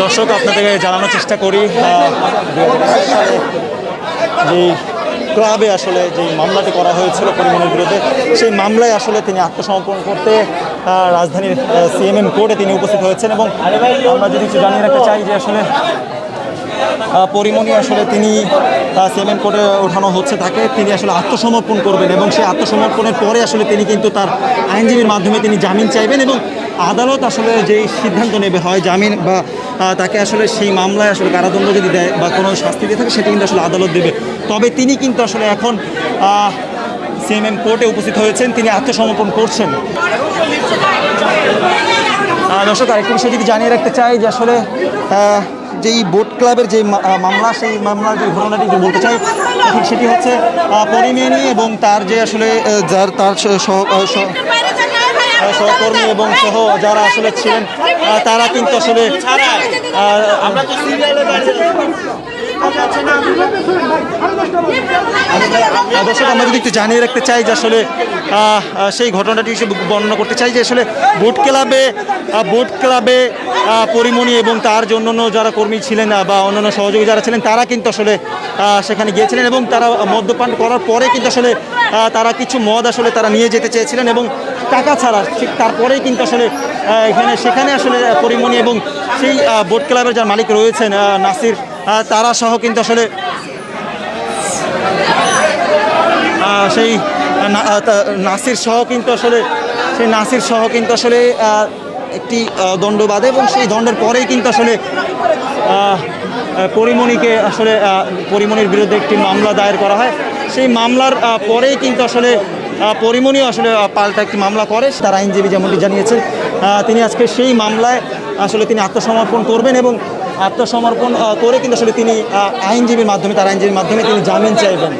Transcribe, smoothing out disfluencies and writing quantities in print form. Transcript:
দর্শক আপনাদেরকে জানানোর চেষ্টা করি যে ক্লাবে আসলে যে মামলাটি করা হয়েছিল পরিমণির বিরুদ্ধে, সেই মামলায় আসলে তিনি আত্মসমর্পণ করতে রাজধানীর সিএমএম কোর্টে তিনি উপস্থিত হয়েছেন। এবং আমরা যদি একটু জানিয়ে রাখতে চাই যে আসলে পরিমণি আসলে তিনি সিএমএম কোর্টে ওঠানো হচ্ছে তাকে, তিনি আসলে আত্মসমর্পণ করবেন এবং সেই আত্মসমর্পণের পরে আসলে তিনি কিন্তু তার আইনজীবীর মাধ্যমে তিনি জামিন চাইবেন এবং আদালত আসলে যেই সিদ্ধান্ত নেবে, হয় জামিন বা তাকে আসলে সেই মামলায় আসলে কারাদণ্ড যদি দেয় বা কোনো শাস্তি দিয়ে থাকে সেটা কিন্তু আসলে আদালত দেবে। তবে তিনি কিন্তু আসলে এখন সিএমএম কোর্টে উপস্থিত হয়েছেন, তিনি আত্মসমর্পণ করছেন। দর্শক আরেকটি বিষয় যদি জানিয়ে রাখতে চাই যে আসলে যেই বোট ক্লাবের যে মামলা, সেই মামলার যে ঘটনাটি বলতে চাই ঠিক সেটি হচ্ছে পরিমণি এবং তার যে আসলে তার সহকর্মী এবং সহ যারা আসলে ছিলেন তারা কিন্তু আসলে দর্শক আমরা যদি একটু জানিয়ে রাখতে চাই যে আসলে সেই ঘটনাটি বর্ণনা করতে চাই যে আসলে বোট ক্লাবে পরিমণি এবং তার যে অন্যান্য যারা কর্মী ছিলেন বা অন্যান্য সহযোগী যারা ছিলেন তারা কিন্তু আসলে সেখানে গিয়েছিলেন এবং তারা মদ্যপান করার পরে কিন্তু আসলে তারা কিছু মদ আসলে তারা নিয়ে যেতে চেয়েছিলেন এবং টাকা ছাড়া, ঠিক তারপরেই কিন্তু আসলে সেখানে আসলে পরিমণি এবং সেই বোট ক্লাবের যার মালিক রয়েছেন নাসির, তারা সহ কিন্তু আসলে সেই নাসির সহ কিন্তু আসলে একটি দণ্ড বাঁধে এবং সেই দণ্ডের পরেই কিন্তু আসলে পরিমণির বিরুদ্ধে একটি মামলা দায়ের করা হয়। সেই মামলার পরেই কিন্তু আসলে পরিমণিও আসলে পাল্টা একটি মামলা করে। তার আইনজীবী যেমনটি জানিয়েছেন তিনি আজকে সেই মামলায় আসলে তিনি আত্মসমর্পণ করবেন এবং আত্মসমর্পণ করে কিন্তু আসলে তিনি তার আইনজীবীর মাধ্যমে তিনি জামিন চাইবেন।